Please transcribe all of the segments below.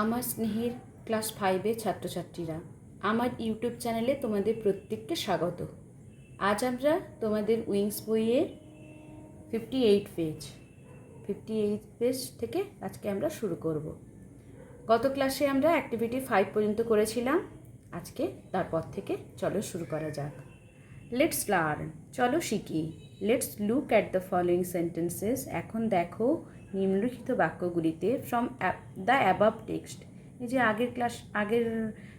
আমার স্নেহের ক্লাস 5-এর ছাত্রছাত্রীরা, আমার ইউটিউব চ্যানেলে তোমাদের প্রত্যেককে স্বাগত। আজ আমরা তোমাদের উইংস বইয়ের 58 পেজ থেকে আজকে আমরা শুরু করব। গত ক্লাসে আমরা অ্যাক্টিভিটি 5 পর্যন্ত করেছিলাম। আজকে তারপর থেকে চলো শুরু করা যাক। লেটস লার্ন, চলো শিখি। Let's look at the following sentences. এখন দেখো নিম্নলিখিত বাক্যগুলিতে ফ্রম দ্য অ্যাবাভ টেক্সট। এই যে আগের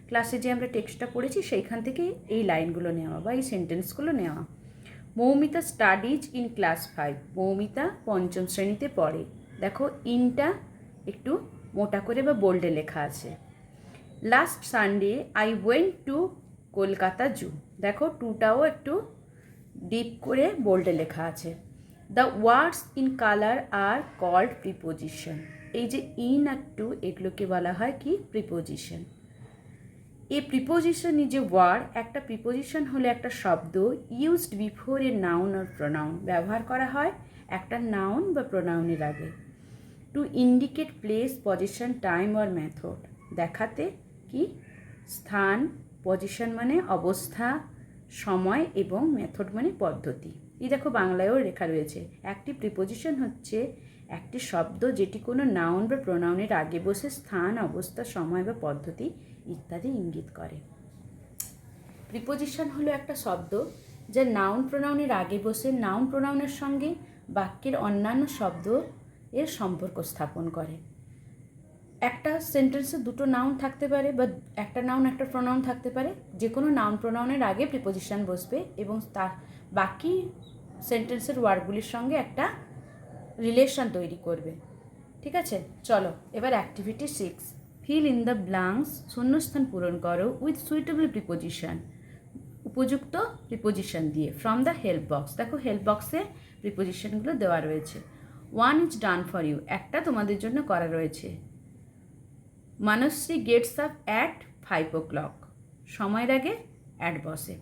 ক্লাসে যে আমরা টেক্সটটা পড়েছি সেইখান থেকে এই লাইনগুলো নেওয়া বা এই সেন্টেন্সগুলো নেওয়া। Moumita studies in class 5। Moumita পঞ্চম শ্রেণীতে পড়ে। দেখো ইনটা একটু মোটা করে বা বোল্ডে লেখা আছে। Last Sunday I went to Kolkata zoo. দেখো টুটাও একটু ডিপ করে বোল্ডে লেখা আছে। The words in colour are called preposition. এই যে ইন আর টু এগুলোকে বলা হয় কি? প্রিপোজিশন। এই প্রিপোজিশন ইজ এ ওয়ার্ড। একটা প্রিপোজিশন হলো একটা শব্দ used before a noun or pronoun. ব্যবহার করা হয় একটা নাউন বা প্রোনাউনের আগে। To indicate place, position, time or method. দেখাতে কি? স্থান, পজিশন মানে অবস্থা, সময় এবং মেথড মানে পদ্ধতি। এই দেখো বাংলায়ও লেখা রয়েছে। একটি প্রিপোজিশন হচ্ছে একটি শব্দ যেটি কোনো নাউন বা প্রোনাউনের আগে বসে স্থান, অবস্থা, সময় বা পদ্ধতি ইত্যাদি ইঙ্গিত করে। প্রিপোজিশন হলো একটা শব্দ যা নাউন প্রোনাউনের আগে বসে নাউন প্রোনাউনের সঙ্গে বাক্যের অন্যান্য শব্দ এর সম্পর্ক স্থাপন করে। একটা সেন্টেন্সে দুটো নাউন থাকতে পারে বা একটা নাউন একটা প্রোনাউন থাকতে পারে। যে কোনো নাউন প্রোনাউনের আগে প্রিপোজিশন বসবে এবং তার বাকি সেন্টেন্সের ওয়ার্ডগুলির সঙ্গে একটা রিলেশন তৈরি করবে। ঠিক আছে, চলো এবার activity 6। Fill in the blanks. শূন্যস্থান পূরণ করো উইথ সুইটেবল প্রিপোজিশন। উপযুক্ত প্রিপোজিশন দিয়ে ফ্রম দ্য হেল্প বক্স। দেখো হেল্প বক্সে প্রিপোজিশনগুলো দেওয়া রয়েছে। 1 ইজ ডান ফর ইউ। একটা তোমাদের জন্য করা রয়েছে। মানসশ্রী গেটস আপ অ্যাট 5 o'clock। সময়ের আগে অ্যাট বসে।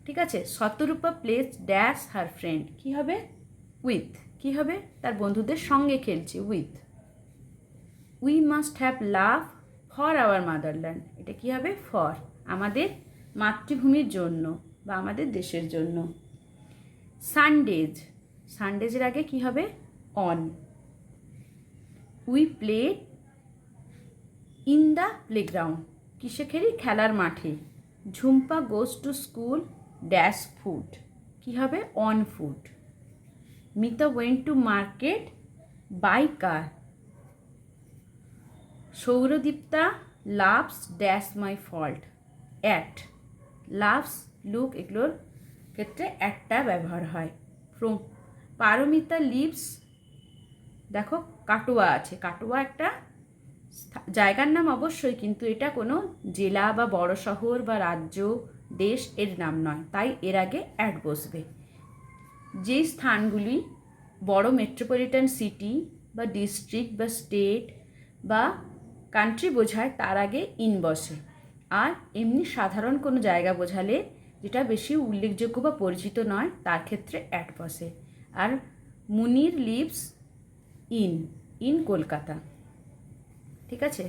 ঠিক আছে। শতরূপা প্লেস ড্যাশ হার ফ্রেন্ড। কী হবে? উইথ। কী হবে? তার বন্ধুদের সঙ্গে খেলছে, with. We must have love for our motherland. এটা কী হবে? ফর। আমাদের মাতৃভূমির জন্য বা আমাদের দেশের জন্য। সানডেজ। সানডেজের আগে কী হবে? On. We play in the playground. কিসে খেলি? খেলার মাঠে। Jhumpa goes to school dash foot. কী হবে? On foot. Mita went to market by car. Sourdipta loves dash my fault at. Loves, look এগুলোর ক্ষেত্রে একটা ব্যবহার হয়। পারমিতা লিভস, দেখো কাটোয়া আছে। কাটোয়া একটা জায়গার নাম অবশ্যই, কিন্তু এটা কোনো জেলা বা বড় শহর বা রাজ্য, দেশ এর নাম নয়, তাই এর আগে অ্যাড বসবে। যেই স্থানগুলি বড় মেট্রোপলিটন সিটি বা ডিস্ট্রিক্ট বা স্টেট বা কান্ট্রি বোঝায় তার আগে ইন বসে। আর এমনি সাধারণ কোনো জায়গা বোঝালে যেটা বেশি উল্লেখযোগ্য বা পরিচিত নয় তার ক্ষেত্রে অ্যাড বসে। আর মুনির লিভস ইন কলকাতা। ঠিক আছে,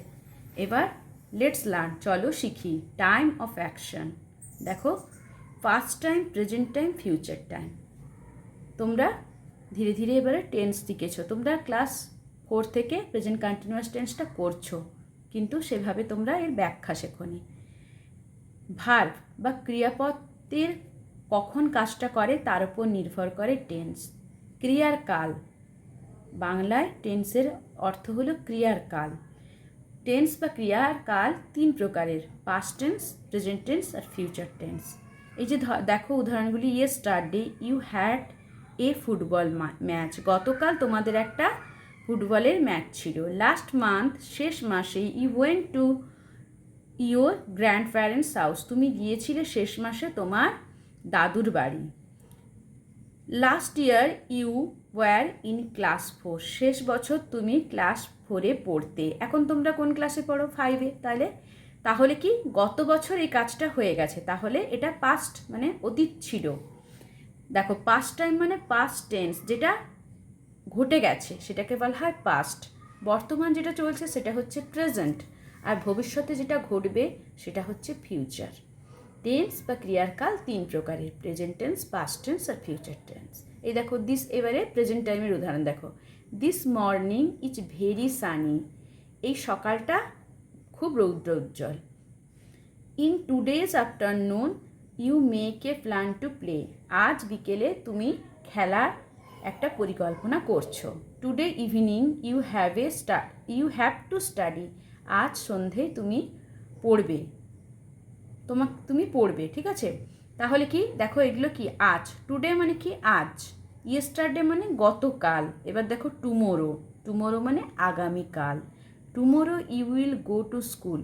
এবার লেটস লার্ন, চলো শিখি। Time of action. দেখো past time, present time, future time. তোমরা ধীরে ধীরে এবারে টেন্স শিখেছো। তোমরা ক্লাস 4 থেকে প্রেজেন্ট কন্টিনিউয়াস টেন্সটা করছো, কিন্তু সেভাবে তোমরা এর ব্যাখ্যা শেখোনি। ভার্ব বা ক্রিয়াপদের কখন কাজটা করে তার উপর নির্ভর করে টেন্স। ক্রিয়ার কাল, বাংলায় টেন্সের অর্থ হলো ক্রিয়ার কাল। টেন্স বা ক্রিয়ার কাল 3 প্রকারের: পাস্ট টেন্স, প্রেজেন্ট টেন্স আর ফিউচার টেন্স। এই যে দেখো উদাহরণগুলি। Yesterday you had a football match. গতকাল তোমাদের একটা ফুটবলের ম্যাচ ছিল। লাস্ট মান্থ, শেষ মাসে, you went to your grandparents house. তুমি গিয়েছিলে শেষ মাসে তোমার দাদুর বাড়ি। Last year you were in class 4। শেষ বছর তুমি ক্লাস 4-এ পড়তে। এখন তোমরা কোন ক্লাসে পড়ো? 5-এ। তাহলে কি গত বছর এই কাজটা হয়ে গেছে, তাহলে এটা পাস্ট মানে অতীত ছিল। দেখো পাস্ট টাইম মানে পাস্ট টেন্স, যেটা ঘটে গেছে সেটাকে বলা হয় পাস্ট। বর্তমান যেটা চলছে সেটা হচ্ছে প্রেজেন্ট। আর ভবিষ্যতে যেটা ঘটবে সেটা হচ্ছে ফিউচার। টেন্স বা ক্রিয়ারকাল 3 প্রকারের, প্রেজেন্ট টেন্স, পাস্ট টেন্স আর ফিউচার টেন্স। এই দেখো দিস, এবারে প্রেজেন্ট টাইমের উদাহরণ দেখো। This morning is very sunny, এই সকালটা খুব রৌদ্রোজ্জ্বল। In today's afternoon you make a plan to play, আজ বিকেলে তুমি খেলার একটা পরিকল্পনা করছো। Today evening you have to study, আজ সন্ধেয় তুমি পড়বে, তুমি পড়বে, ঠিক আছে। তাহলে কি দেখো এগুলো কি আজ, টুডে মানে কি আজ, ইয়েস্টারডে মানে গতকাল। এবার দেখো টুমোরো, টুমোরো মানে আগামীকাল। Tomorrow you will go to school,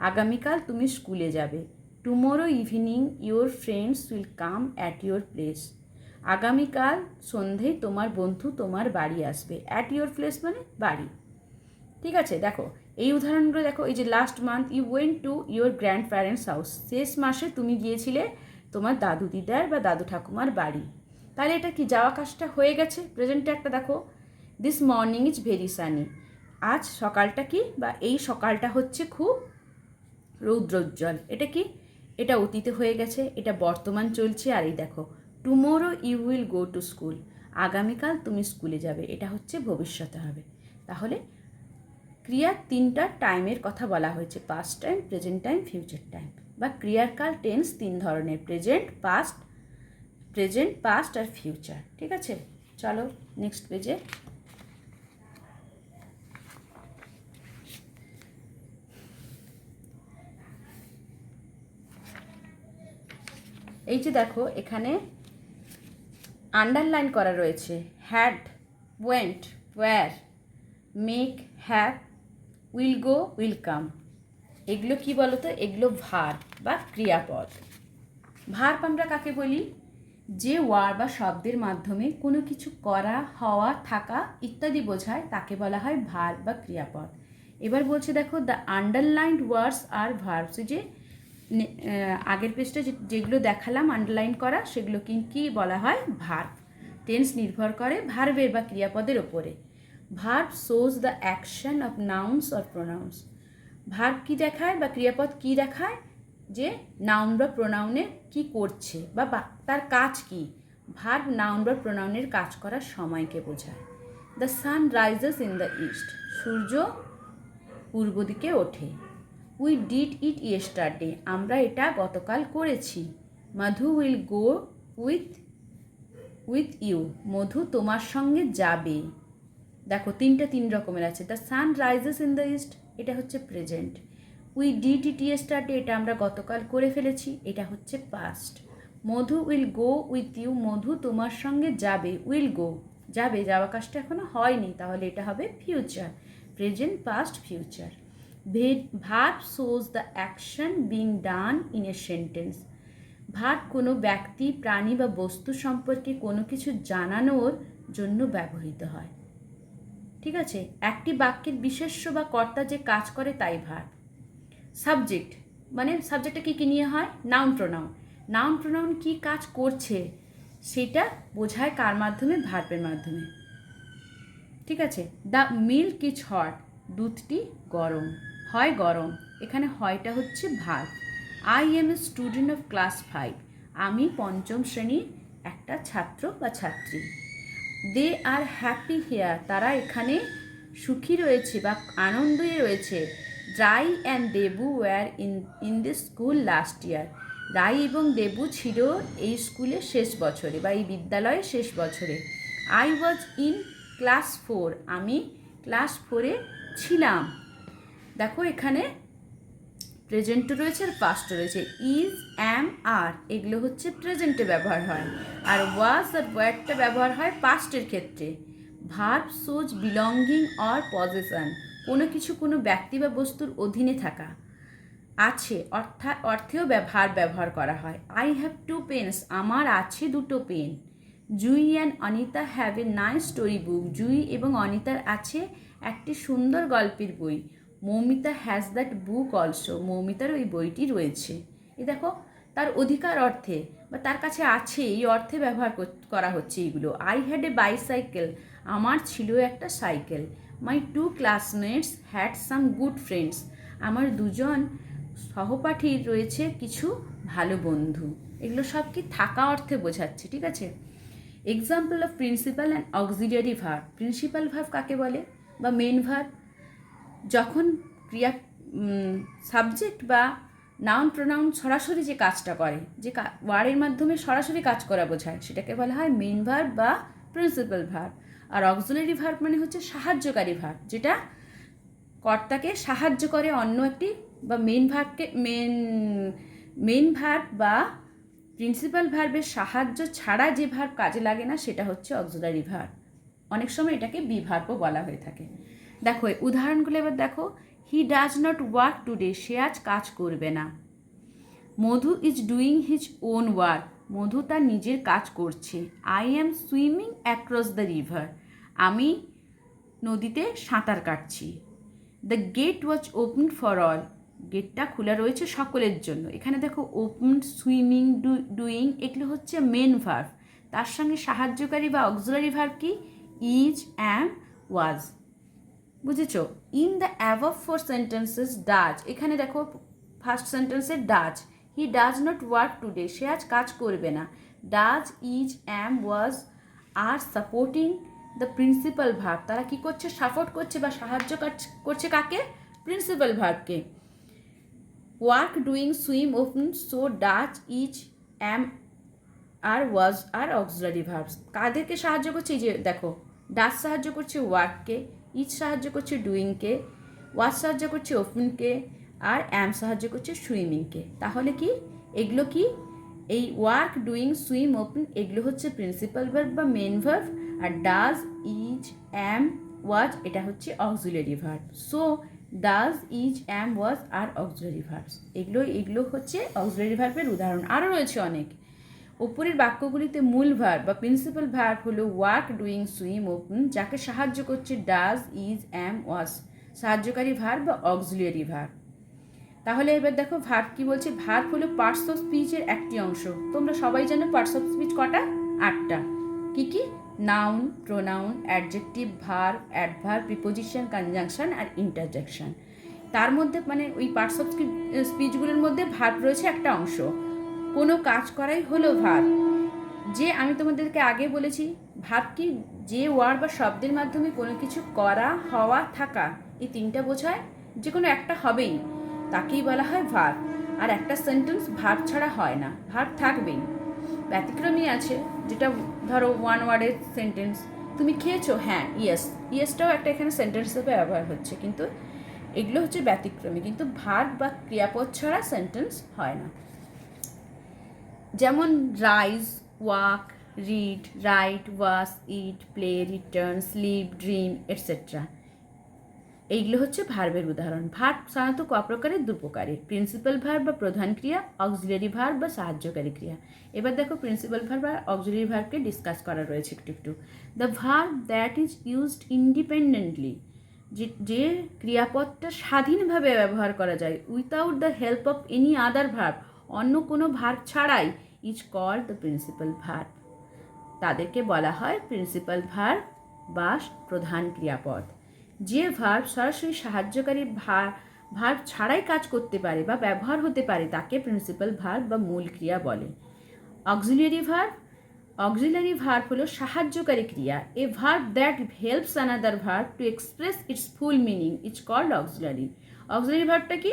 আগামীকাল তুমি স্কুলে যাবে। Tomorrow evening your friends will come at your place, আগামীকাল সন্ধেয় তোমার বন্ধু তোমার বাড়ি আসবে। অ্যাট ইউর প্লেস মানে বাড়ি, ঠিক আছে। দেখো এই উদাহরণগুলো দেখো, এই যে last month you went to your grandparents house, শেষ মাসে তুমি গিয়েছিলে তোমার দাদু দিদার বা দাদু ঠাকুমার বাড়ি। তাহলে এটা কি যাওয়া কাজটা হয়ে গেছে। প্রেজেন্টে একটা দেখো, this morning is very Sunny, আজ সকালটা কি বা এই সকালটা হচ্ছে খুব রৌদ্রোজ্জ্বল, এটা কি, এটা অতীতে হয়ে গেছে, এটা বর্তমান চলছে। আর এই দেখো tomorrow you will go to school, আগামীকাল তুমি স্কুলে যাবে, এটা হচ্ছে ভবিষ্যতে হবে। তাহলে ক্রিয়ার 3টা টাইমের কথা বলা হয়েছে, past time, present time, future time. বা ক্রিয়ারকাল টেন্স 3 ধরনের, প্রেজেন্ট, পাস্ট আর ফিউচার, ঠিক আছে। চলো নেক্সট পেজে। এই যে দেখো এখানে আন্ডারলাইন করা রয়েছে, had, went, were, make, have, will go, will come. এগুলো কি বলতো, এগুলো ভার্ব বা ক্রিয়াপদ। ভার্ব আমরা কাকে বলি, যে ওয়ার্ড বা শব্দের মাধ্যমে কোনো কিছু করা, হওয়া, থাকা ইত্যাদি বোঝায় তাকে বলা হয় ভার্ব বা ক্রিয়াপদ। এবার বলছে দেখো, the underlined words are verbs, যে আগের পেজটা যেগুলো দেখালাম আন্ডারলাইন করা, সেগুলো কি বলা হয় ভার্ব। টেন্স নির্ভর করে ভার্বের বা ক্রিয়াপদের ওপরে। Verb shows the action of nouns or pronouns, verb কী দেখায় বা ক্রিয়াপদ কী দেখায়, যে নাউন বা প্রোনাউনে কি করছে বা তার কাজ কি। ভার্ব নাউন বা প্রোনাউনের কাজ করার সময়কে বোঝায়। The sun rises in the east, সূর্য পূর্ব দিকে ওঠে। উই ডিড ইট ইয়েস্টারডে, আমরা এটা গতকাল করেছি। Madhu will go with you, Madhu তোমার সঙ্গে যাবে। দেখো 3 রকমের আছে। The sun rises in the east, এটা হচ্ছে present. We did it yesterday, এটা আমরা গতকাল করে ফেলেছি, এটা হচ্ছে past. Madhu will go with you, Madhu তোমার সঙ্গে যাবে। উইল গো, যাবে, যাওয়া কাজটা এখনো হয়নি, তাহলে এটা হবে future. Present, past, future. Verb shows the action being done in a sentence, verb কোনো ব্যক্তি, প্রাণী বা বস্তু সম্পর্কে কোনো কিছু জানানোর জন্য ব্যবহৃত হয়, ঠিক আছে। একটি বাক্যের বিশেষ্য বা কর্তা যে কাজ করে তাই ভার্ব। সাবজেক্ট, মানে সাবজেক্টটা কী নিয়ে হয়, নাউন প্রোনাউন। নাউন প্রোনাউন কী কাজ করছে সেটা বোঝায় কার মাধ্যমে, ভার্বের মাধ্যমে, ঠিক আছে। দ্য মিল্ক ইজ হট, দুধটি গরম, হয় গরম, এখানে হয়টা হচ্ছে verb. I M a student of class 5, আমি 5ম শ্রেণীর একটা ছাত্র বা ছাত্রী। দে আর হ্যাপি হিয়ার, তারা এখানে সুখী রয়েছে বা আনন্দে রয়েছে। Rai and Debu were in this school last year, Rai এবং দেবু ছিল এই স্কুলে শেষ বছরে বা এই বিদ্যালয়ে শেষ বছরে। আই ওয়াজ ইন ক্লাস 4, আমি ক্লাস 4-এ ছিলাম। দেখো এখানে প্রেজেন্টও রয়েছে আর পাস্টও রয়েছে। ইজ, অ্যাম, আর এগুলো হচ্ছে প্রেজেন্টে ব্যবহার হয়, আর ওয়াজ আর ওয়্যারটা ব্যবহার হয় পাস্টের ক্ষেত্রে। Verb shows belonging or possession, কোনো কিছু কোনো ব্যক্তি বা বস্তুর অধীনে থাকা। আছে অর্থেও ভার্ব ব্যবহার করা হয়। আই হ্যাভ 2 পেন্স, আমার আছে 2টো pen. Jui and Anita have a nice story book, Jui এবং অনিতার আছে একটি সুন্দর গল্পের বই। Moumita has that book also, মৌমিতার ওই বইটি রয়েছে। এই দেখো তার অধিকার অর্থে বা তার কাছে আছে এই অর্থে ব্যবহার করা হচ্ছে এইগুলো। আই হ্যাড এ বাইসাইকেল, আমার ছিল একটা cycle. My 2 classmates had some good friends, আমার দুজন সহপাঠীর রয়েছে কিছু ভালো বন্ধু। এগুলো সব কি থাকা অর্থে বোঝাচ্ছে, ঠিক আছে? Example of principal and auxiliary verb. Principal verb কাকে বলে বা মেন ভার্ব? যখন ক্রিয়া সাবজেক্ট বা নাউন প্রোনাউন সরাসরি যে কাজটা করে, যে ওয়ার্ডের মাধ্যমে সরাসরি কাজ করা বোঝায়, সেটাকে বলা হয় মেন ভার্ব বা প্রিন্সিপাল ভার্ব। আর অক্সিলারি ভার্ব মানে হচ্ছে সাহায্যকারী ভার্ব, যেটা কর্তাকে সাহায্য করে অন্য একটি, বা মেন ভার্ব বা প্রিন্সিপাল ভার্বের সাহায্য ছাড়া যে ভার্ব কাজে লাগে না, সেটা হচ্ছে অক্সিলারি ভার্ব। অনেক সময় এটাকে বি ভার্বও বলা হয়ে থাকে। দেখো এই উদাহরণগুলো এবার দেখো। He does not work today, সে আজ কাজ করবে না। Madhu is doing his own work, Madhu তার নিজের কাজ করছে। I am swimming across the river, আমি নদীতে সাঁতার কাটছি। The gate was open for all, গেটটা খোলা রয়েছে সকলের জন্য। এখানে দেখো ওপেন, সুইমিং, ডুইং এগুলো হচ্ছে মেন ভার্ব। তার সঙ্গে সাহায্যকারী বা অক্সিলারি ভার্ব কি? Is, am, was. বুঝেছ? In the above four sentences does, এখানে দেখো ফার্স্ট সেন্টেন্সে does, he does not work today, সে আজ কাজ করবে না। Does, is, am, was are supporting the principal verb, তারা কি করছে? সাপোর্ট করছে বা সাহায্য করছে কাকে? প্রিন্সিপাল ভার্বকে। Work, doing, swim, open, so, does, is, am আর ওয়াজ আর অক্সিলারি ভার্বস। কাদেরকে সাহায্য করছে? এই যে দেখো, ডাজ সাহায্য করছে ওয়ার্ককে, ইজ সাহায্য করছে ডুইংকে, ওয়াজ সাহায্য করছে ওপেনকে, আর অ্যাম সাহায্য করছে সুইমিংকে। তাহলে কি এগুলো কি? এই ওয়ার্ক, ডুইং, সুইম, ওপেন এগুলো হচ্ছে প্রিন্সিপাল ভার্ব বা মেন ভার্ব, আর ডাজ, ইজ, অ্যাম, ওয়াজ এটা হচ্ছে auxiliary verb. So does, is, am, was are auxiliary verbs. এগুলো হচ্ছে অক্সিলারি ভার্বের উদাহরণ। আরও রয়েছে অনেক। উপরের বাক্যগুলিতে মূল ভার্ব বা প্রিন্সিপাল ভার্ব হলো ওয়ার্ক, ডুইং, সুইম, ওপেন, যাকে সাহায্য করছে ডাজ, ইজ, অ্যাম, ওয়াজ, সাহায্যকারী ভার্ব বা অক্সিলিয়ারি ভার্ব। তাহলে এবার দেখো ভার্ব কি বলছে। ভার্ব হলো পার্টস অফ স্পিচের একটি অংশ। তোমরা সবাই জানো পার্টস অফ স্পিচ কটা? 8টা। কি কি? Noun, pronoun, adjective, verb, adverb, preposition, conjunction আর ইন্টারজেকশন। তার মধ্যে মানে ওই পার্টস অফ স্পিচগুলোর মধ্যে ভার্ব রয়েছে একটা অংশ। কোনো কাজ করাই হলো ভার্ব। যে আমি তোমাদেরকে আগে বলেছি ভার্ব কি? যে ওয়ার্ড বা শব্দের মাধ্যমে কোনো কিছু করা, হওয়া, থাকা, এই তিনটা বোঝায়, যে কোনো একটা হবেই, তাকেই বলা হয় ভার্ব। আর একটা সেন্টেন্স ভার্ব ছাড়া হয় না, ভার্ব থাকবেই। ব্যতিক্রমী আছে, যেটা ধরো ওয়ান ওয়ার্ডের সেন্টেন্স, তুমি খেয়েছো? হ্যাঁ, ইয়েস। ইয়েসটাও একটা এখানে সেন্টেন্স হিসেবে ব্যবহার হচ্ছে, কিন্তু এগুলো হচ্ছে ব্যতিক্রমী। কিন্তু ভার্ব বা ক্রিয়াপদ ছাড়া সেন্টেন্স হয় না। যেমন rise, walk, read, write, wash, eat, play, return, sleep, dream etcetera. এইগুলো হচ্ছে ভার্বের উদাহরণ। ভার্ব সাধারণত ক প্রকারের? 2 প্রকারের। প্রিন্সিপাল ভার্ব বা প্রধান ক্রিয়া, অক্সিলিয়ারি ভার্ব বা সাহায্যকারী ক্রিয়া। এবার দেখো প্রিন্সিপাল ভার্ব আর অক্সিলিয়ারি ভার্বকে ডিসকাস করা রয়েছে একটু। The verb that is used independently, যে ক্রিয়াপদটা স্বাধীনভাবে ব্যবহার করা যায়, without the help of any other verb, অন্য কোনো ভার্ব ছাড়াই, is called the principal verb. তাদেরকে বলা হয় প্রিন্সিপাল ভার্ব বা প্রধান ক্রিয়াপদ। যে ভার্ব সরাসরি সাহায্যকারী ভার্ব ছাড়াই কাজ করতে পারে বা ব্যবহার হতে পারে, তাকে প্রিন্সিপাল ভার্ব বা মূল ক্রিয়া বলে। অক্সিলারি ভার্ব হলো সাহায্যকারী ক্রিয়া। A verb that helps another verb to express its full meaning is called auxiliary. Auxiliary ভার্বটা কি?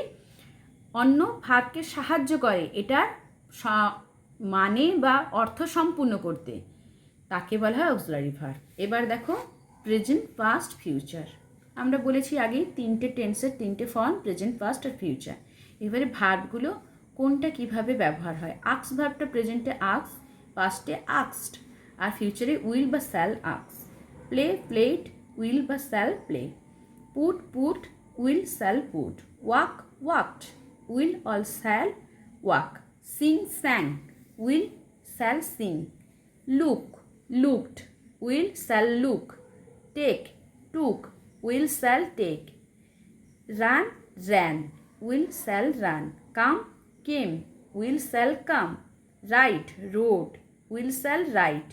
অন্য ভার্বকে সাহায্য করে এটার মানে বা অর্থ সম্পূর্ণ করতে, তাকে বলা হয় অক্সিলারি ভার্ব। এবার দেখো প্রেজেন্ট, পাস্ট, ফিউচার। আমরা বলেছি আগেই 3টে টেন্সের 3টে ফর্ম, প্রেজেন্ট, পাস্ট আর ফিউচার। এবারে ভার্বগুলো কোনটা কিভাবে ব্যবহার হয়। আক্স ভার্বটা প্রেজেন্টে আক্স, পাস্টে আক্সড, আর ফিউচারে উইল বা শ্যাল আক্স। প্লে, প্লেড, উইল বা shall play. Put, put, will shall put. Walk, walked, will or shall walk. Singh, স্যাং, will shall Singh. Look, looked, will shall look. Take, took, will shall take. Run, ran, will shall run. Come, came, will shall come. Write, wrote, will shall write.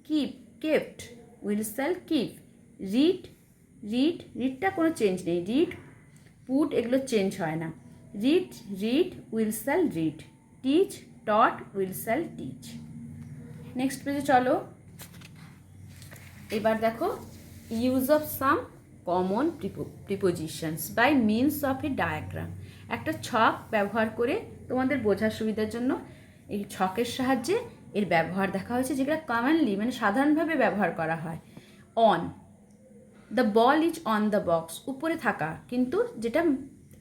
Keep, kept, will shall keep. Read, readটা কোনো change নেই, read, put এগুলো change হয় না। Read read, will shall read, teach taught, will shall teach. Next পেজে চলো। এবার দেখো use of some common prepositions by means of a diagram. একটা ছক ব্যবহার করে তোমাদের বোঝার সুবিধার জন্য এই ছকের সাহায্যে এর ব্যবহার দেখা হয়েছে, যেগুলো কমনলি মানে সাধারণভাবে ব্যবহার করা হয়। On, the ball is on the box, উপরে থাকা, কিন্তু যেটা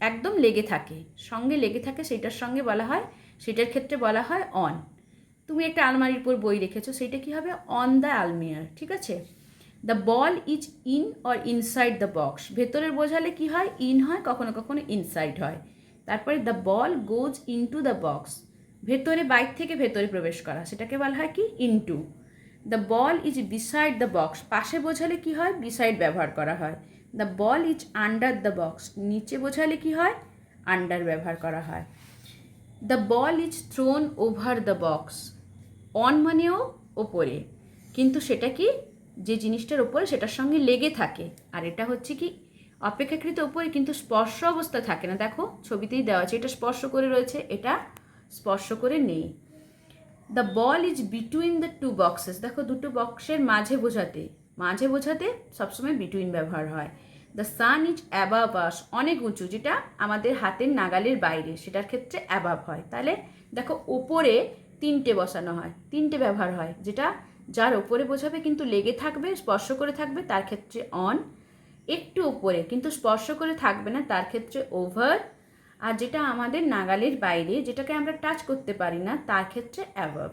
একদম লেগে থাকে, সঙ্গে লেগে থাকে, সেটার সঙ্গে বলা হয়, সেটার ক্ষেত্রে বলা হয় অন। তুমি একটা আলমারির উপর বই রেখেছো, সেইটা কী হবে? অন দ্য আলমিয়ার, ঠিক আছে? The ball is in or inside the box, ভেতরের বোঝালে কি হয়? ইন হয়, কখনো কখনো ইনসাইড হয়। তারপরে the ball goes into the box, ভেতরে, বাইর থেকে ভেতরে প্রবেশ করা, সেটাকে বলা হয় কি? Into. The ball is beside the box, পাশে বোঝালে কি হয়? বিসাইড ব্যবহার করা হয়। The ball is under the box, নিচে বোঝালে কি হয়? আন্ডার ব্যবহার করা হয়। The ball is thrown over the box, on মানেও ওপরে, কিন্তু সেটা কি? যে জিনিসটার ওপরে সেটার সঙ্গে লেগে থাকে, আর এটা হচ্ছে কি? অপেক্ষাকৃত ওপরে, কিন্তু স্পর্শ অবস্থা থাকে না। দেখো ছবিতেই দেওয়া আছে, এটা স্পর্শ করে রয়েছে, এটা স্পর্শ করে নেই। The ball is between the two boxes, দেখো দুটো বক্সের মাঝে বোঝাতে সবসময় বিটুইন ব্যবহার হয়। The sun is above us, অনেক উঁচু, যেটা আমাদের হাতের নাগালের বাইরে, সেটার ক্ষেত্রে অ্যাবাভ হয়। তাহলে দেখো ওপরে তিনটে বসানো হয়, তিনটে ব্যবহার হয়, যেটা যার ওপরে বোঝাবে কিন্তু লেগে থাকবে, স্পর্শ করে থাকবে, তার ক্ষেত্রে অন। একটু ওপরে কিন্তু স্পর্শ করে থাকবে না, তার ক্ষেত্রে ওভার। আর যেটা আমাদের নাগালের বাইরে, যেটাকে আমরা টাচ করতে পারি না, তার ক্ষেত্রে above.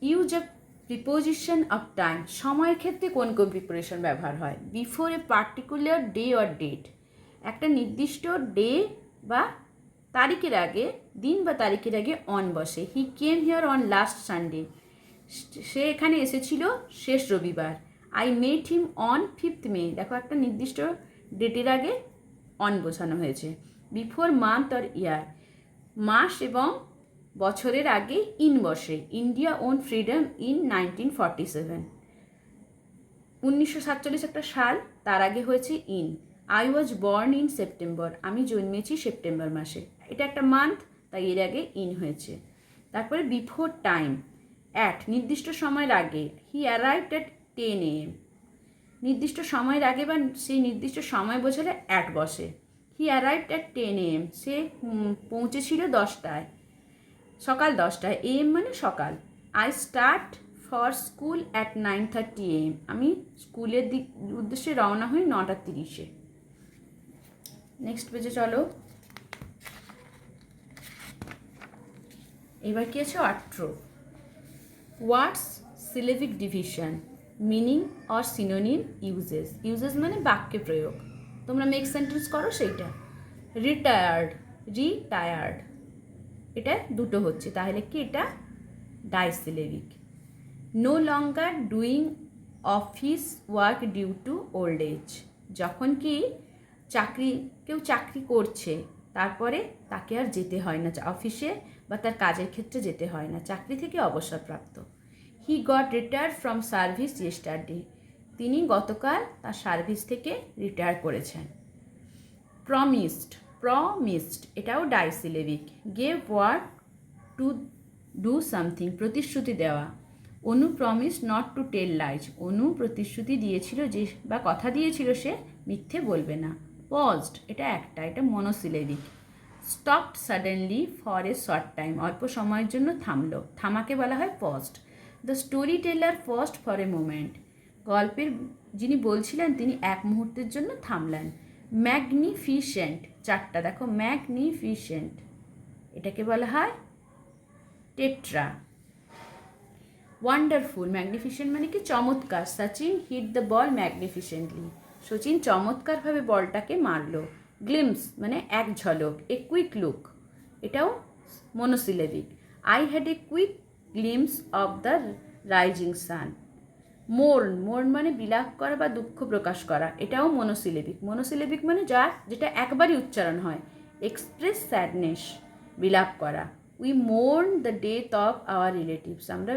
Use a preposition of time, সময়ের ক্ষেত্রে কোন কোন প্রিপারেশন ব্যবহার হয়? Before a particular day or date, একটা নির্দিষ্ট ডে বা তারিখের আগে, দিন বা তারিখের আগে অন বসে। He came here on last Sunday, সে এখানে এসেছিল শেষ রবিবার। I met him on 5th মে, দেখো একটা নির্দিষ্ট ডেটের আগে অন বোঝানো হয়েছে। বিফোর মান্থ অর ইয়ার, মাস এবং বছরের আগে ইন বসে। ইন্ডিয়া ওন ফ্রিডম ইন 1947, 1947 একটা সাল, তার আগে হয়েছে in. I was born in September, আমি জন্মেছি সেপ্টেম্বর মাসে, এটা একটা মান্থ, তাই এর আগে ইন হয়েছে। তারপরে বিফোর টাইম, অ্যাট, নির্দিষ্ট সময়ের আগে। হি অ্যারাইভড অ্যাট 10 AM, নির্দিষ্ট সময়ের আগে বা সেই নির্দিষ্ট সময় বোঝালে অ্যাট বসে। হি অ্যারাইভড অ্যাট 10 AM, সে পৌঁছেছিল 10টায়, সকাল 10টায়। AM মানে সকাল। I start for school at 9:30 AM, আমি স্কুলের উদ্দেশ্যে রওনা হই 9:30-এ। নেক্সট পেজে চলো। এবার কি আছে? অর্থ। Words syllabic division, meaning or synonym uses মানে বাক্যে প্রয়োগ। তোমরা মেক সেন্টেন্স করো সেইটা। রিটায়ার্ড, এটা দুটো হচ্ছে, তাহলে কি এটা disyllabic. No longer doing office work due to old age, যখন কি কেউ চাকরি করছে, তারপরে তাকে আর যেতে হয় না অফিসে বা তার কাজের ক্ষেত্রে যেতে হয় না, চাকরি থেকে অবসরপ্রাপ্ত। He got retired from service yesterday, তিনি গতকাল তার সার্ভিস থেকে রিটায়ার করেছেন। প্রমিসড, এটাও disyllabic. Gave word to do something, প্রতিশ্রুতি দেওয়া। Anu promise not to tell lies, Anu প্রতিশ্রুতি দিয়েছিল যে বা কথা দিয়েছিল সে মিথ্যে বলবে না। পজড, এটা monosyllabic. Stopped suddenly for a short time, অল্প সময়ের জন্য থামলো, থামাকে বলা হয় paused. The story teller paused for a moment, গল্পের যিনি বলছিলেন তিনি এক মুহূর্তের জন্য থামলেন। ম্যাগনিফিসেন্ট, চারটা দেখো, ম্যাগনিফিসেন্ট, এটাকে বলা হয় টেট্রা। ওয়ান্ডারফুল, ম্যাগনিফিসেন্ট মানে কি? চমৎকার। Sachin hit the ball magnificently, Sachin চমৎকারভাবে বলটাকে মারলো। গ্লিমস মানে এক ঝলক। এ কুইক লুক, এটাও monosyllabic. I had a quick glimpse of the rising sun. Mourn মানে বিলাপ করা বা দুঃখ প্রকাশ করা, এটাও মনোসিলেবিক মানে যেটা একবারই উচ্চারণ হয়। এক্সপ্রেস স্যাডনেস, বিলাপ করা। We মোর্ন the death of our relatives, আমরা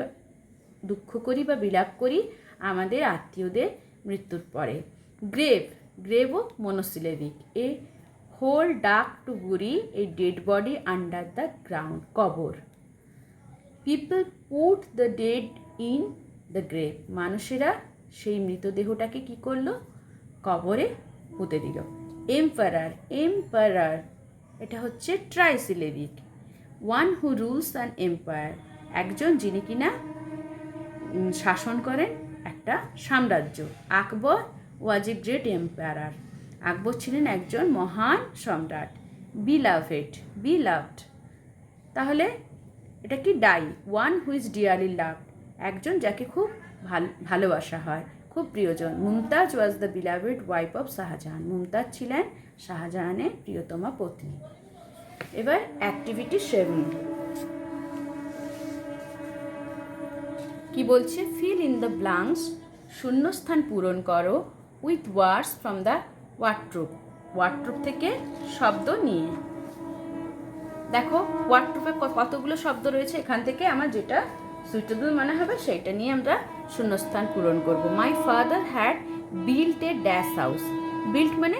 দুঃখ করি বা বিলাপ করি আমাদের আত্মীয়দের মৃত্যুর পরে। গ্রেভও monosyllabic. A hole dug to bury a dead body under the ground, কবর। People put the dead in the grave, মানুষেরা সেই মৃতদেহটাকে কি করলো, কবরে পুঁতে দিল। এম্পারার, এম্পারার এটা হচ্ছে trisyllabic. One who rules an empire, একজন যিনি কিনা শাসন করেন একটা সাম্রাজ্য। আকবর ওয়াজ এ গ্রেট এম্পায়ার, আকবর ছিলেন একজন মহান সম্রাট। বিলাভেড, বিলাভড তাহলে এটা কি di, one who is dearly loved, একজন যাকে খুব ভালোবাসা হয়, খুব প্রিয়জন। Mumtaz was the beloved wife of Shahjahan, Mumtaz ছিলেন শাহজাহানের প্রিয়তমা পত্নী। এবার অ্যাক্টিভিটি 7 কি বলছে, ফিল ইন দ্য ব্ল্যাঙ্কস, শূন্যস্থান পূরণ করো, with words from the wardrobe, wardrobe থেকে শব্দ নিয়ে। দেখো ওয়ার্ডরোবে কতগুলো শব্দ রয়েছে, এখান থেকে আমার যেটা সুইটেবল মনে হবে সেইটা নিয়ে আমরা শূন্যস্থান পূরণ করব। My father had built a dash house, built মানে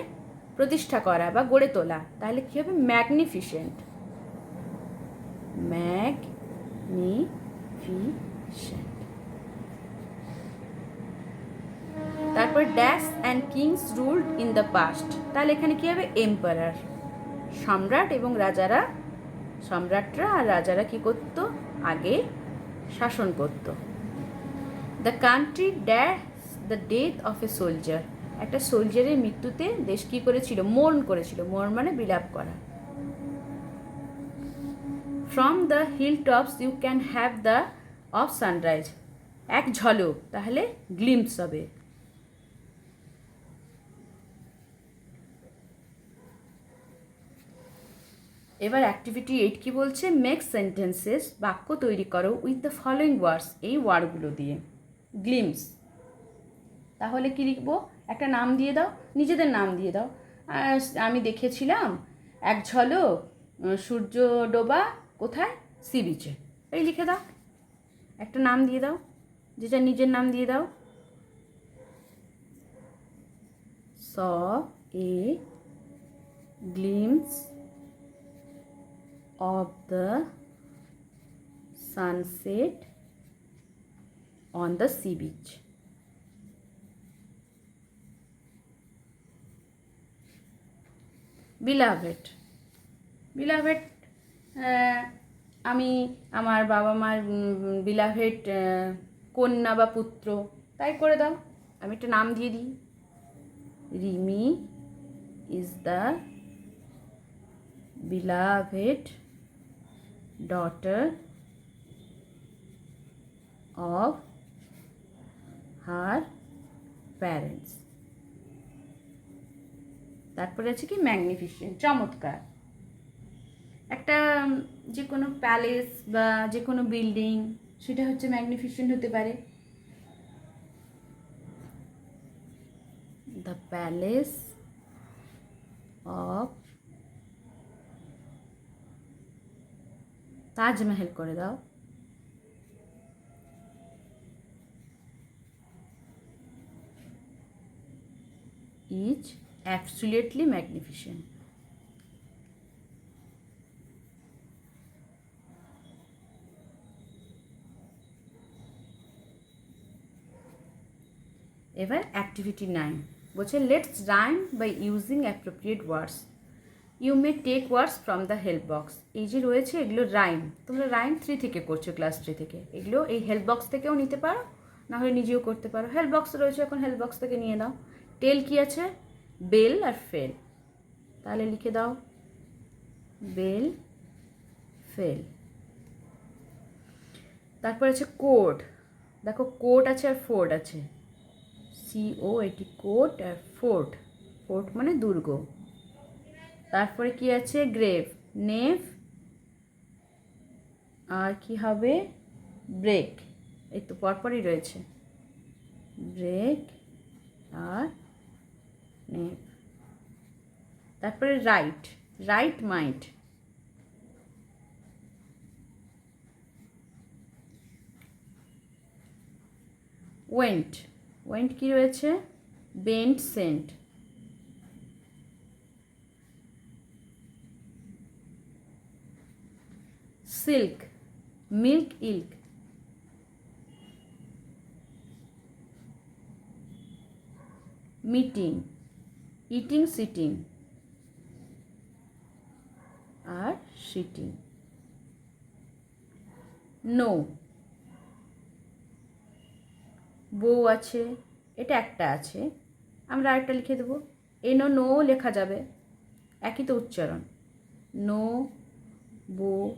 প্রতিষ্ঠা করা বা গড়ে তোলা, তাহলে কী হবে, ম্যাগনিফিসেন্ট, ম্যাগনিফিসেন্ট। তারপর dash and kings ruled in the past, তাহলে এখানে কী হবে, এম্পারার, সম্রাট এবং রাজারা, সম্রাটরা আর রাজারা কী করত, আগে শাসন করত। The country dash the death of a soldier, একটা সোলজারের মৃত্যুতে দেশ কী করেছিল, মোর্ন করেছিল, মোর্ন মানে বিলাপ করা। From the hill tops you can have the of sunrise, এক ঝলক, তাহলে গ্লিম্পস হবে। এবার অ্যাক্টিভিটি 8 কি বলছে, মেক সেন্টেন্সেস, বাক্য তৈরি করো উইথ দ্য ফলোয়িং ওয়ার্ডস, এই ওয়ার্ডগুলো দিয়ে। গ্লিমস, তাহলে কি লিখবো, একটা নাম দিয়ে দাও, নিজেদের নাম দিয়ে দাও। আমি দেখেছিলাম এক ঝলক সূর্য ডোবা, কোথায়, সি বিচে, এই লিখে দাও, একটা নাম দিয়ে দাও, যেটা নিজের নাম দিয়ে দাও। স এ glimpse of the sunset on the sea beach. Beloved, beloved আমি আমার বাবা মার beloved কন্যা বা পুত্র, তাই করে দাও, আমি একটা নাম দিয়ে দিই, Rimi is the beloved daughter of her parents. তারপরে আছে কি, ম্যাগনিফিসেন্ট, চমৎকার। একটা যে কোনো প্যালেস বা যে কোনো বিল্ডিং, সেটা হচ্ছে ম্যাগনিফিসেন্ট হতে পারে। দ্য প্যালেস অফ তাজমহল করে দাও, ইজ অ্যাবসলিউটলি ম্যাগনিফিসেন্ট। এবার অ্যাক্টিভিটি 9 বলছে, let's rhyme by using appropriate words, you may take words from the help box. এই যে রয়েছে এগুলো রাইম, তোমরা রাইম 3 থেকে করছো, ক্লাস 3 থেকে, এগুলো এই হেল্প বক্স থেকেও নিতে পারো, না হলে নিজেও করতে পারো। হেল্প বক্স রয়েছে, এখন হেল্প বক্স থেকে নিয়ে দাও। টেল কি আছে, বেল আর ফেল, তাহলে লিখে দাও বেল ফেল। তারপর আছে কোড, দেখো কোট আছে আর ফোর্ট আছে, CO এটি কোট আর ফোর্ট, ফোর্ট মানে দুর্গ। তারপরে কি আছে, গ্রেভ, নেভ আর কি হবে, ব্রেক, এই তো পরপরই রয়েছে, ব্রেক আর নেভ। তারপরে write, right mind, went, went কি রয়েছে, bent sent, silk, milk, ilk, meeting, eating, sitting আর সিটিং। নো, বউ আছে, এটা একটা আছে, আমরা আরেকটা লিখে দেবো। এনো নো লেখা যাবে, একই তো উচ্চারণ। নো, বউ,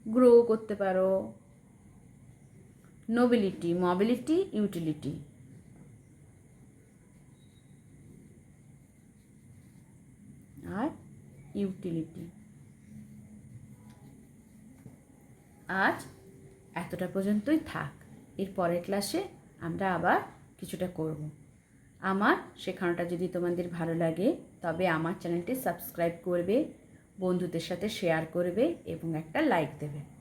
গ্রো করতে পারো। Nobility, mobility, utility. আর ইউটিলিটি। আজ এতটা পর্যন্তই থাক, এর পরের ক্লাসে আমরা আবার কিছুটা করব। আমার শেখানোটা যদি তোমাদের ভালো লাগে তবে আমার চ্যানেলটি সাবস্ক্রাইব করবে, বন্ধুদের সাথে শেয়ার করবে এবং একটা লাইক দেবে।